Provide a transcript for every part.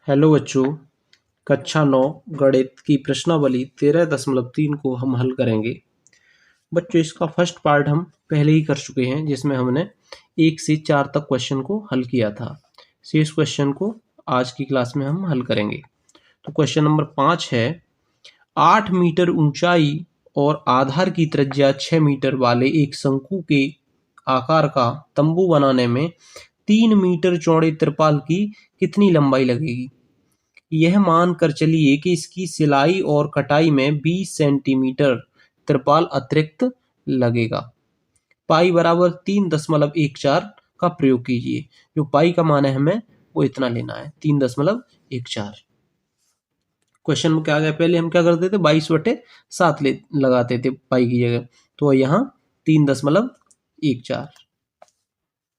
Hello बच्चों, कक्षा 9 गणित की प्रश्नावली 13.3 को हम हल करेंगे। बच्चों, इसका फर्स्ट पार्ट हम पहले ही कर चुके हैं, जिसमें हमने 1 से 4 तक क्वेश्चन को हल किया था। शेष क्वेश्चन को आज की क्लास में हम हल करेंगे। तो क्वेश्चन नंबर 5 है, 8 मीटर ऊंचाई और आधार की त्रिज्या 6 मीटर वाले एक शंकु के आकार का तंबू बनाने में 3 मीटर चौड़े त्रिपाल की कितनी लंबाई लगेगी? यह मान कर चलिए कि इसकी सिलाई और कटाई में 20 सेंटीमीटर त्रिपाल अतिरिक्त लगेगा। पाई बराबर 3.14 का प्रयोग कीजिए। जो पाई का मान है हमें वो इतना लेना है, 3.14। क्वेश्चन में क्या आ गया, पहले हम क्या करते थे, 22/7 लगाते थे पाई की जगह, तो यहाँ 3.14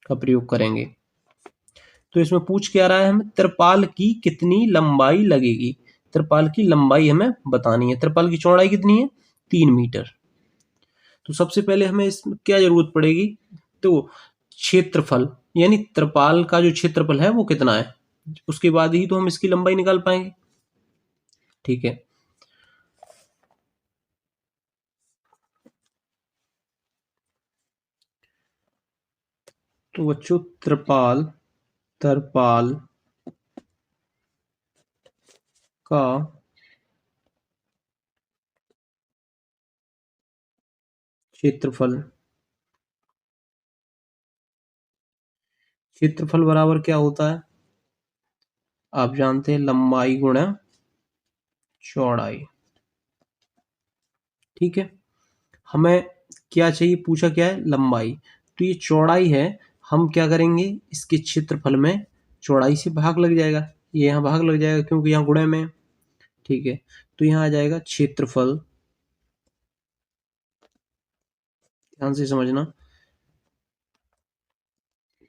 का प्रयोग करेंगे। तो इसमें पूछ क्या रहा है, हमें त्रिपाल की कितनी लंबाई लगेगी। त्रिपाल की लंबाई हमें बतानी है। त्रिपाल की चौड़ाई कितनी है, 3 मीटर। तो सबसे पहले हमें इसमें क्या जरूरत पड़ेगी, तो क्षेत्रफल, यानी त्रिपाल का जो क्षेत्रफल है वो कितना है, उसके बाद ही तो हम इसकी लंबाई निकाल पाएंगे। ठीक है, तो बच्चों त्रिपाल त्रिपाल का क्षेत्रफल क्षेत्रफल बराबर क्या होता है, आप जानते हैं, लंबाई गुणा चौड़ाई। ठीक है, हमें क्या चाहिए, पूछा क्या है, लंबाई। तो ये चौड़ाई है, हम क्या करेंगे, इसके क्षेत्रफल में चौड़ाई से भाग लग जाएगा। ये यहाँ भाग लग जाएगा क्योंकि यहाँ गुणे में है। ठीक है, तो यहाँ आ जाएगा क्षेत्रफल, ध्यान से समझना,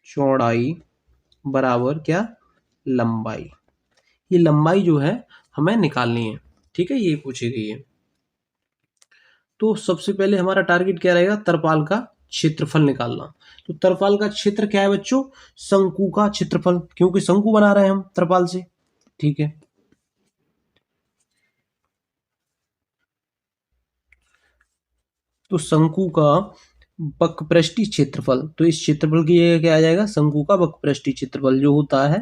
चौड़ाई बराबर क्या, लंबाई। ये लंबाई जो है हमें निकालनी है। ठीक है, ये पूछी गई है। तो सबसे पहले हमारा टारगेट क्या रहेगा, तरपाल का क्षेत्रफल निकालना। तो तरपाल का क्षेत्र क्या है बच्चों, शंकु का क्षेत्रफल, क्योंकि शंकु बना रहे हैं हम तरपाल से। ठीक है, तो शंकु का वक्रपृष्ठीय क्षेत्रफल, तो इस क्षेत्रफल की जगह क्या आ जाएगा, शंकु का वक्रपृष्ठीय क्षेत्रफल जो होता है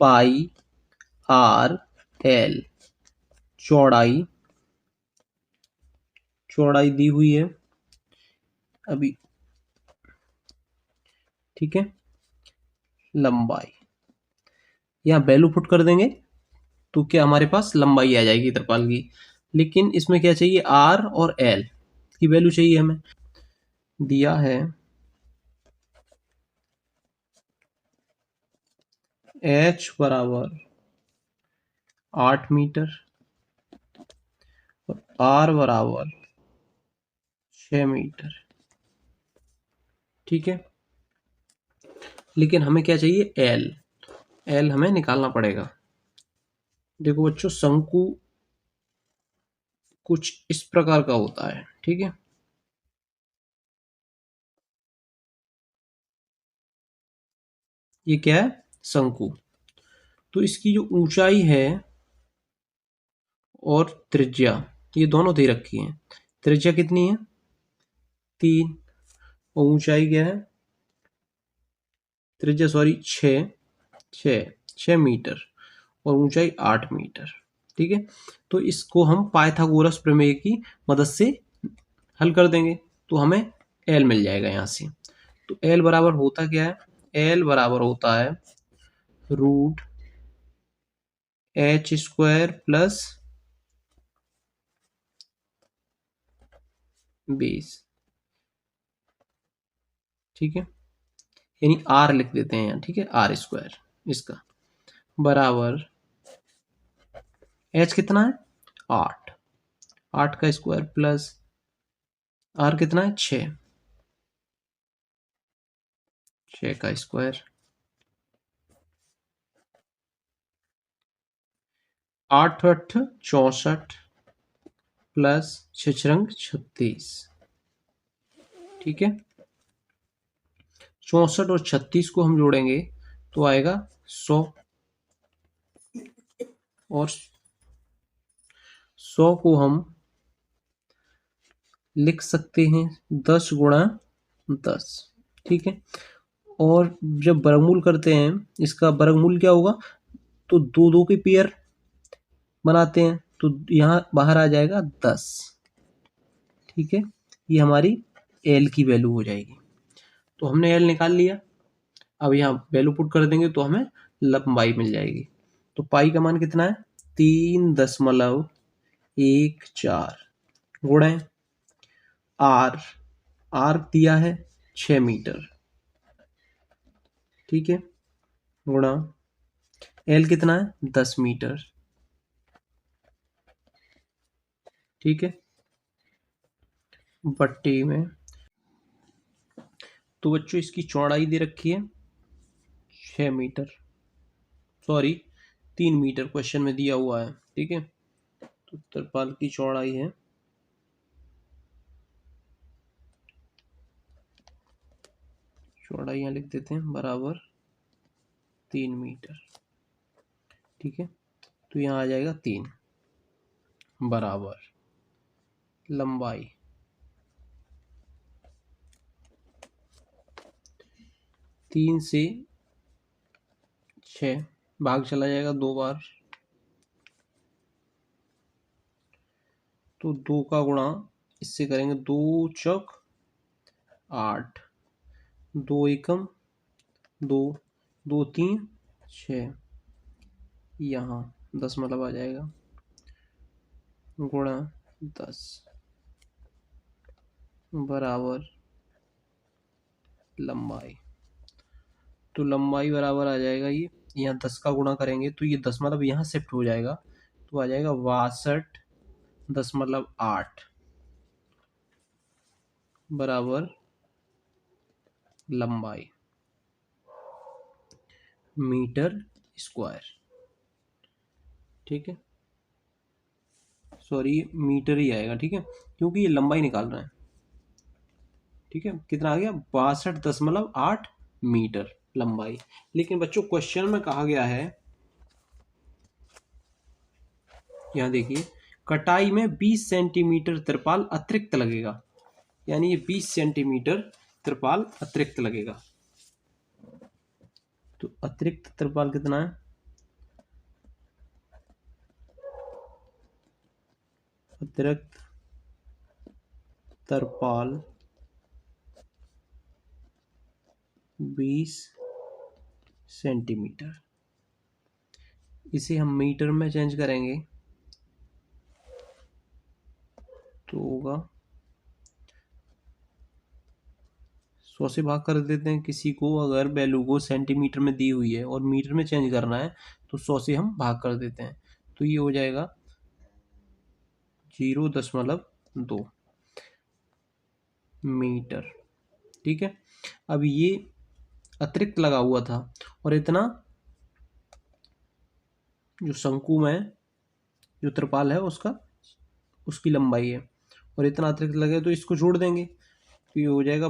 पाई आर एल। चौड़ाई चौड़ाई दी हुई है अभी। ठीक है, लंबाई यहाँ वैल्यू पुट कर देंगे तो क्या हमारे पास लंबाई आ जाएगी त्रिपाल की। लेकिन इसमें क्या चाहिए, आर और एल की वैल्यू चाहिए हमें। दिया है एच बराबर 8 मीटर और आर बराबर 6 मीटर। ठीक है, लेकिन हमें क्या चाहिए, एल। एल हमें निकालना पड़ेगा। देखो बच्चों, शंकु कुछ इस प्रकार का होता है। ठीक है, ये क्या है, शंकु। तो इसकी जो ऊंचाई है और त्रिज्या, ये दोनों दे रखी है। त्रिज्या कितनी है, 3, और ऊंचाई क्या है, त्रिज्या सॉरी 6 मीटर और ऊंचाई 8 मीटर। ठीक है, तो इसको हम पाइथागोरस प्रमेय की मदद से हल कर देंगे, तो हमें एल मिल जाएगा यहाँ से। तो एल बराबर होता क्या है, एल बराबर होता है √h² प्लस 20। ठीक है, यानी आर लिख देते हैं यहाँ। ठीक है, r² इसका बराबर, एच कितना है, 8, 8 का स्क्वायर प्लस आर कितना है, 6, 6 का स्क्वायर, 8 8 64 प्लस 6 36। ठीक है, 64 और 36 को हम जोड़ेंगे तो आएगा 100। और 100 को हम लिख सकते हैं 10 गुणा 10। ठीक है, और जब वर्गमूल करते हैं इसका वर्गमूल क्या होगा, तो दो दो के पेयर बनाते हैं तो यहाँ बाहर आ जाएगा 10। ठीक है, ये हमारी एल की वैल्यू हो जाएगी। तो हमने एल निकाल लिया, अब यहाँ वैल्यू पुट कर देंगे तो हमें लंबाई मिल जाएगी। तो पाई का मान कितना है, 3.14 गुणा आर, आर दिया है 6 मीटर। ठीक है, गुणा एल कितना है 10 मीटर। ठीक है, बट्टी में, तो बच्चों इसकी चौड़ाई दे रखी है 6 मीटर, सॉरी 3 मीटर क्वेश्चन में दिया हुआ है। ठीक है, तो तिरपाल की चौड़ाई है, चौड़ाई यहाँ लिख देते हैं बराबर 3 मीटर। ठीक है, तो यहाँ आ जाएगा 3 बराबर लंबाई 3 से 6 भाग चला जाएगा 2 बार, तो 2 का गुणा इससे करेंगे 2 चौक 8, 2 एकम 2, 2 3 6, यहाँ 10 मतलब आ जाएगा गुणा 10 बराबर लंबाई। तो लंबाई बराबर आ जाएगा ये, यहाँ 10 का गुणा करेंगे तो ये 10 मतलब यहाँ शिफ्ट हो जाएगा, तो आ जाएगा 62, 10 मतलब 8 बराबर लंबाई मीटर स्क्वायर। ठीक है, सॉरी मीटर ही आएगा। ठीक है, क्योंकि ये लंबाई निकाल रहे हैं। ठीक है, कितना आ गया 62.8 मीटर लंबाई। लेकिन बच्चों क्वेश्चन में कहा गया है, यहाँ देखिए, कटाई में 20 सेंटीमीटर त्रिपाल अतिरिक्त लगेगा, यानी ये 20 सेंटीमीटर त्रिपाल अतिरिक्त लगेगा। तो अतिरिक्त त्रिपाल कितना है, अतिरिक्त त्रिपाल 20 सेंटीमीटर। इसे हम मीटर में चेंज करेंगे तो होगा 100 से भाग कर देते हैं। किसी को अगर वैल्यू को सेंटीमीटर में दी हुई है और मीटर में चेंज करना है तो 100 से हम भाग कर देते हैं, तो ये हो जाएगा 0.2 मीटर। ठीक है, अब ये अतिरिक्त लगा हुआ था और इतना जो शंकु में जो त्रिपाल है उसकी लंबाई है, और इतना अतिरिक्त लगे तो इसको जोड़ देंगे तो ये हो जाएगा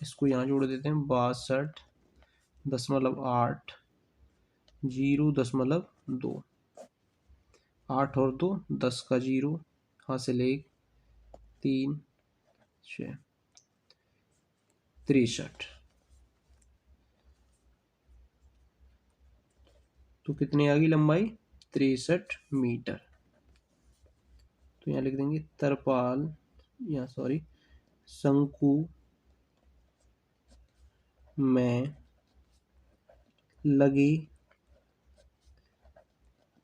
इसको यहाँ जोड़ देते हैं 62.8 0.2, 8 और 2 10 का 0 हासिल 1 3 6 63। तो कितनी आ गई लंबाई 63 मीटर। तो यहाँ लिख देंगे तरपाल, यहाँ सॉरी शंकु में लगी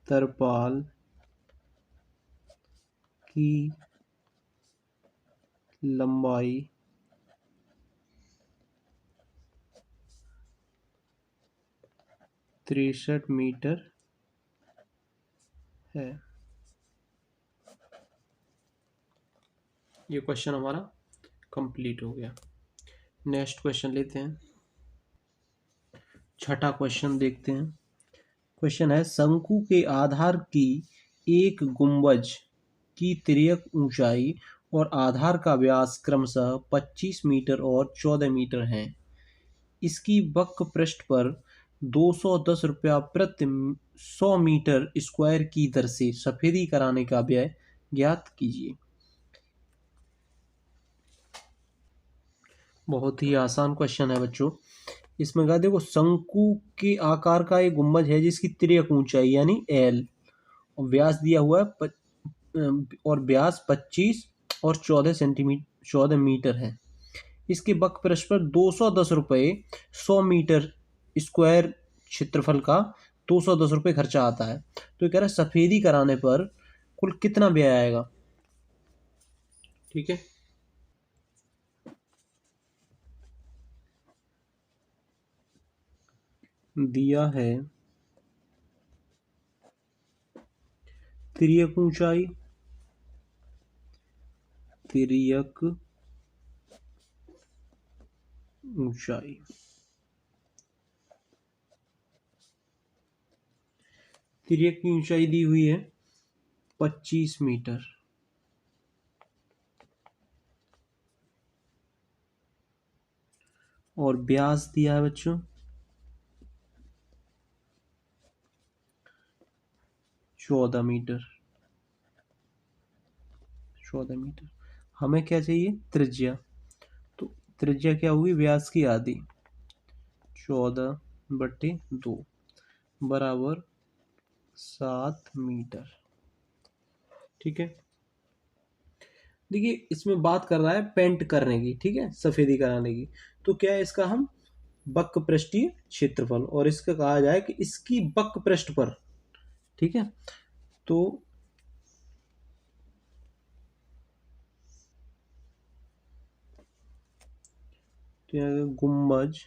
तरपाल की लंबाई 63 मीटर है। ये क्वेश्चन हमारा कंप्लीट हो गया। नेक्स्ट क्वेश्चन लेते हैं, छठा क्वेश्चन देखते हैं। क्वेश्चन है, शंकु के आधार की एक गुंबज की तिर्यक ऊंचाई और आधार का व्यास क्रमशः 25 मीटर और 14 मीटर है। इसकी वक्र पृष्ठ पर ₹210 प्रति 100 मीटर स्क्वायर की दर से सफेदी कराने का व्यय ज्ञात कीजिए। बहुत ही आसान क्वेश्चन है बच्चों। इसमें कहा देखो, शंकु के आकार का एक गुंबज है जिसकी तिर्यक ऊंचाई यानी एल और व्यास दिया हुआ है और व्यास 25 और 14 मीटर है। इसके वक्र पृष्ठ पर ₹210 100 मीटर स्क्वायर क्षेत्रफल का ₹210 खर्चा आता है। तो ये कह रहा है सफेदी कराने पर कुल कितना व्यय आएगा। ठीक है, दिया है तिर्यक ऊंचाई, तिर्यक ऊंचाई, तिर्यक की ऊंचाई दी हुई है 25 मीटर और व्यास दिया है बच्चों 14 मीटर। 14 मीटर। हमें क्या चाहिए, त्रिज्या। तो त्रिज्या क्या हुई, व्यास की आधी 14/2 बराबर 7 मीटर। ठीक है, देखिए इसमें बात कर रहा है पेंट करने की, ठीक है, सफेदी कराने की। तो क्या है इसका, हम वक्र पृष्ठीय क्षेत्रफल और इसका कहा जाए कि इसकी वक्र पृष्ठ पर, ठीक है, तो गुंबज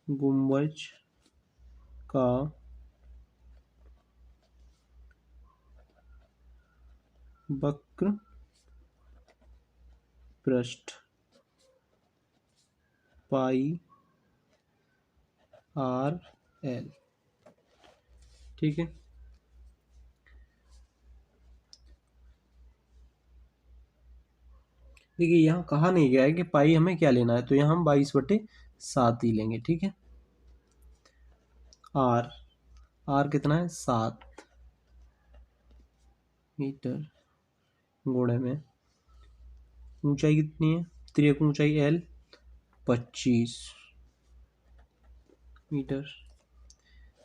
गुंबज का वक्र पृष्ठ पाई आर एल। ठीक है, देखिए यहाँ कहा नहीं गया है कि पाई हमें क्या लेना है, तो यहाँ हम 22/7 ही लेंगे। ठीक है, आर आर कितना है, 7 मीटर गुणे में ऊंचाई कितनी है, तिर्यक ऊंचाई एल 25 मीटर।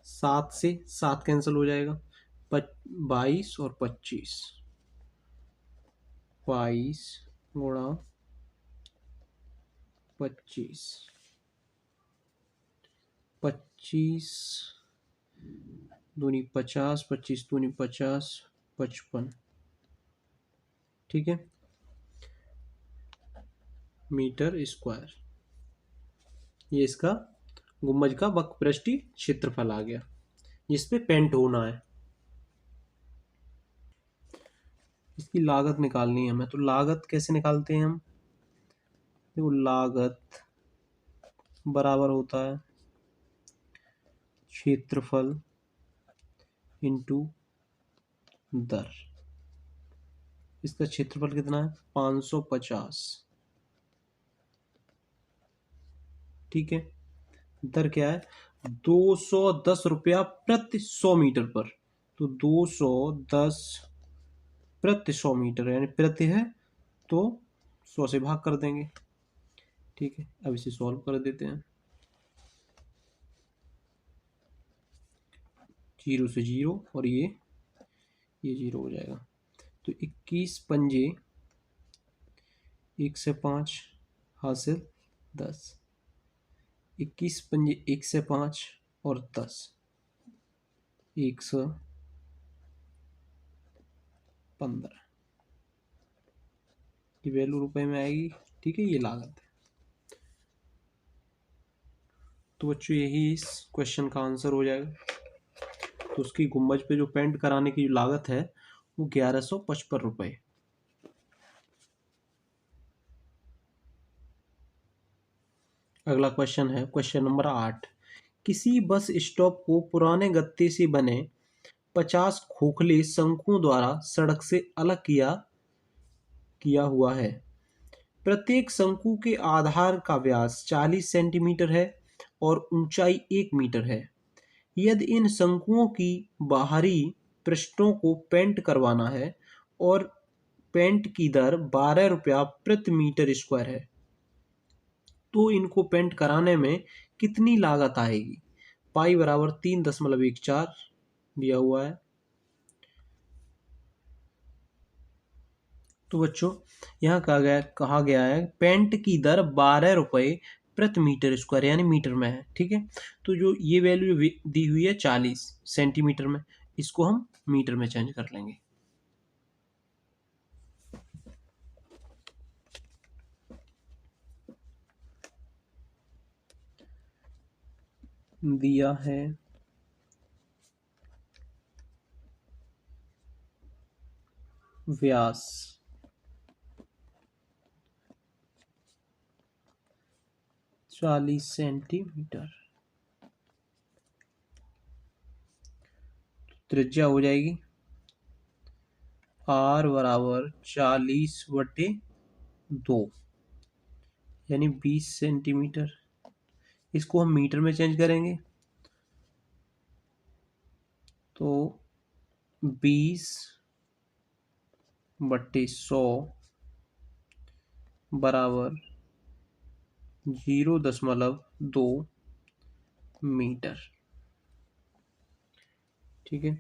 7 से 7 कैंसिल हो जाएगा, 22 और 25, 22 गुणा 25, 25 दूनी 50, 25 दूनी 50, 55। ठीक है, मीटर स्क्वायर। ये इसका गुंबज का वक्र पृष्ठीय क्षेत्रफल आ गया जिसपे पेंट होना है। इसकी लागत निकालनी है हमें, तो लागत कैसे निकालते हैं हम, देखो लागत बराबर होता है क्षेत्रफल इंटू दर। इसका क्षेत्रफल कितना है, 550। ठीक है, दर क्या है, ₹210 प्रति 100 मीटर पर। तो 210 प्रति 100 मीटर यानी प्रति है तो 100 से भाग कर देंगे। ठीक है, अब इसे सॉल्व कर देते हैं। 0 से 0 और ये 0 हो जाएगा। तो 21 पंजे 1 से 5 हासिल 10, 21 पंजे 1 से 5 और 10 115 की वैल्यू रुपए में आएगी। ठीक है, ये लागत है। तो बच्चों यही इस क्वेश्चन का आंसर हो जाएगा। तो उसकी गुंबज पे जो पेंट कराने की जो लागत है वो 1155 रुपये। अगला क्वेश्चन है क्वेश्चन नंबर 8। किसी बस स्टॉप को पुराने गत्ते से बने 50 खोखले शंकुओं द्वारा सड़क से अलग किया हुआ है। प्रत्येक शंकु के आधार का व्यास 40 सेंटीमीटर है और ऊंचाई 1 मीटर है। यदि इन शंकुओं की बाहरी पृष्ठों को पेंट करवाना है और पेंट की दर 12 रुपया प्रति मीटर स्क्वायर है, तो इनको पेंट कराने में कितनी लागत आएगी? पाई बराबर 3.14 दिया हुआ है। तो बच्चों यहाँ कहा गया है पेंट की दर 12 रुपये प्रति मीटर स्क्वायर यानी मीटर में है। ठीक है, तो जो ये वैल्यू दी हुई है 40 सेंटीमीटर में, इसको हम मीटर में चेंज कर लेंगे। दिया है व्यास 40 सेंटीमीटर, त्रिज्या हो जाएगी r बराबर 40/2 यानी 20 सेंटीमीटर। इसको हम मीटर में चेंज करेंगे तो 20/100 बराबर 0.2 मीटर। ठीक है,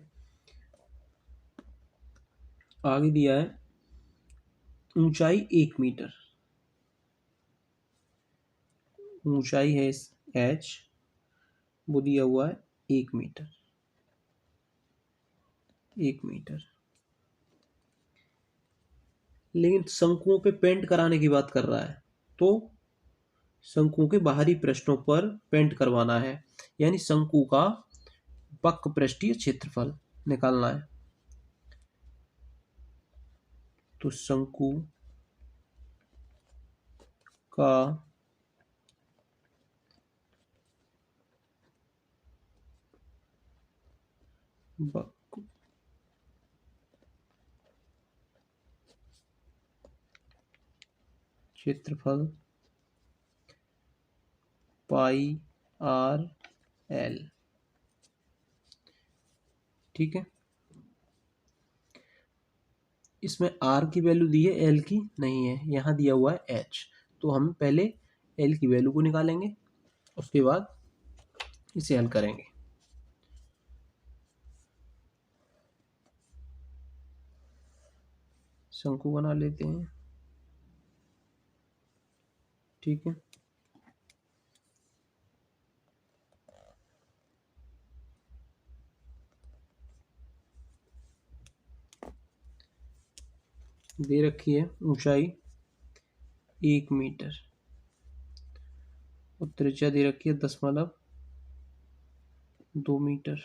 आगे दिया है ऊंचाई 1 मीटर। ऊंचाई है h, वो दिया हुआ है 1 मीटर। 1 मीटर, लेकिन शंकुओं पे पेंट कराने की बात कर रहा है, तो शंकुओं के बाहरी पृष्ठों पर पेंट करवाना है, यानी शंकु का वक्र पृष्ठीय क्षेत्रफल निकालना है। तो शंकु का वक्र क्षेत्रफल पाई r l। ठीक है, इसमें r की वैल्यू दी है, l की नहीं है, यहाँ दिया हुआ है h, तो हम पहले l की वैल्यू को निकालेंगे, उसके बाद इसे हल करेंगे। शंकु बना लेते हैं। ठीक है, दे रखी है ऊंचाई 1 मीटर और त्रिज्या दे रखी है 0.2 मीटर।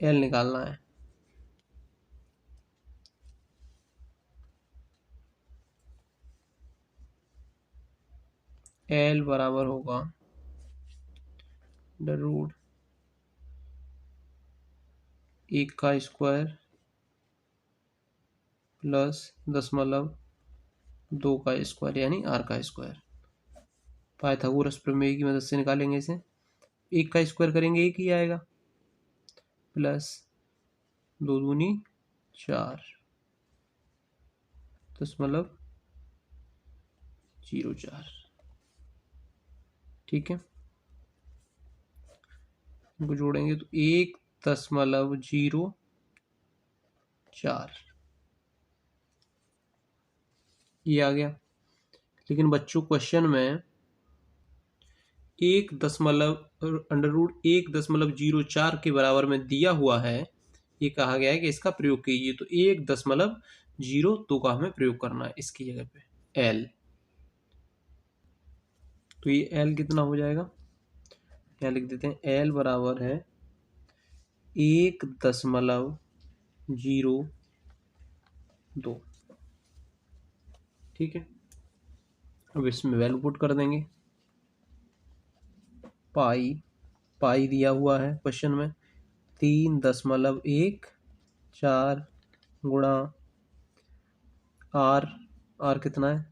एल निकालना है। एल बराबर होगा √ 1 का स्क्वायर प्लस 0.2 का स्क्वायर यानी r का स्क्वायर। पाइथागोरस प्रमेय की मदद से निकालेंगे इसे। 1 का स्क्वायर करेंगे 1 ही आएगा, प्लस 2 दूनी 4 0.04। ठीक है, इनको जोड़ेंगे तो 1.04 ये आ गया। लेकिन बच्चों क्वेश्चन में 1.04 के बराबर में दिया हुआ है, ये कहा गया है कि इसका प्रयोग कीजिए, तो 1.02 का हमें प्रयोग करना है इसकी जगह पे एल। तो ये एल कितना हो जाएगा, यहाँ लिख देते हैं, एल बराबर है 1.02। ठीक है, अब इसमें वैल्यू पुट कर देंगे। पाई दिया हुआ है क्वेश्चन में 3.14 गुणा आर आर कितना है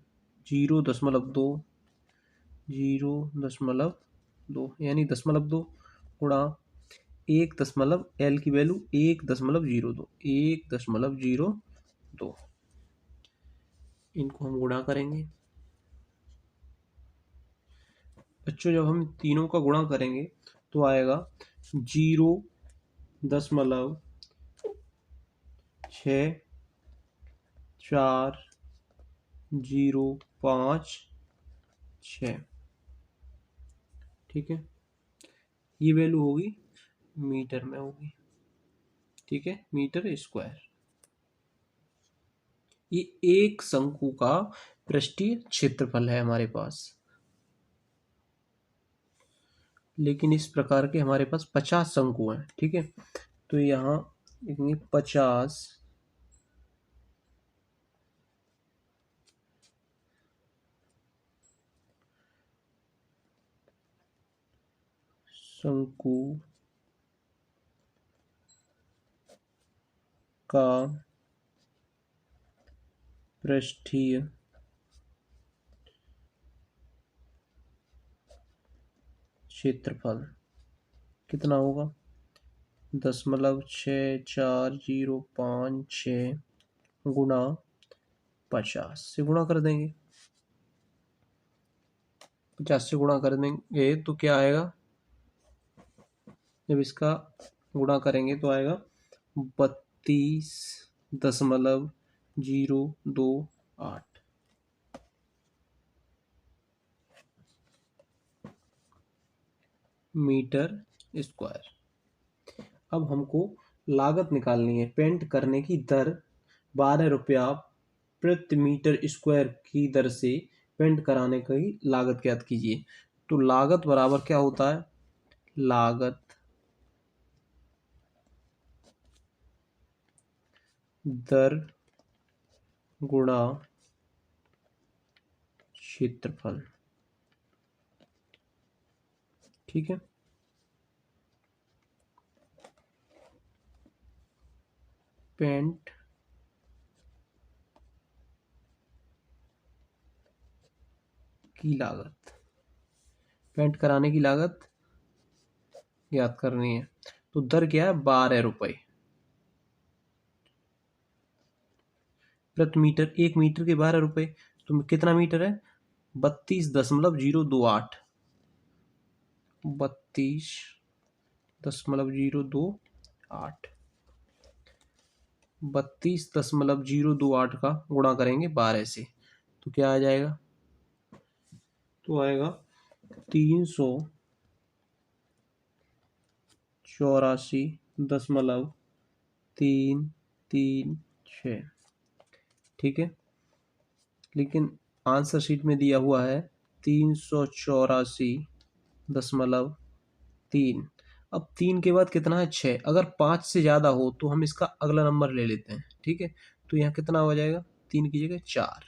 0.2, 0.2 यानी 0.2 गुणा 1 एल की वैल्यू 1.02, 1.02, इनको हम गुणा करेंगे। बच्चों जब हम तीनों का गुणा करेंगे तो आएगा 0.6405, ठीक है। ये वैल्यू होगी मीटर में होगी, ठीक है, मीटर स्क्वायर। ये एक शंकु का पृष्ठीय क्षेत्रफल है हमारे पास, लेकिन इस प्रकार के हमारे पास 50 शंकु हैं, ठीक है। तो यहाँ लिखेंगे 50 शंकु का पृष्ठीय क्षेत्रफल कितना होगा 0.6405 गुणा 50 से गुणा कर देंगे। 50 से गुणा कर देंगे तो क्या आएगा, जब इसका गुणा करेंगे तो आएगा 32.028 मीटर स्क्वायर। अब हमको लागत निकालनी है। पेंट करने की दर 12 रुपया प्रति मीटर स्क्वायर की दर से पेंट कराने की लागत ज्ञात कीजिए। तो लागत बराबर क्या होता है, लागत दर गुणा क्षेत्रफल, ठीक है। पेंट की लागत, पेंट कराने की लागत ज्ञात करनी है। तो दर क्या है 12 रुपये प्रति मीटर, 1 मीटर के 12 रुपये, तो कितना मीटर है 32.028, 32.028, 32.028 का गुणा करेंगे 12 से तो क्या आ जाएगा, तो आएगा 384.336, ठीक है। लेकिन आंसर शीट में दिया हुआ है 384.3। अब 3 के बाद कितना है 6, अगर 5 से ज़्यादा हो तो हम इसका अगला नंबर ले लेते हैं, ठीक है। तो यहाँ कितना हो जाएगा 3 की जगह 4,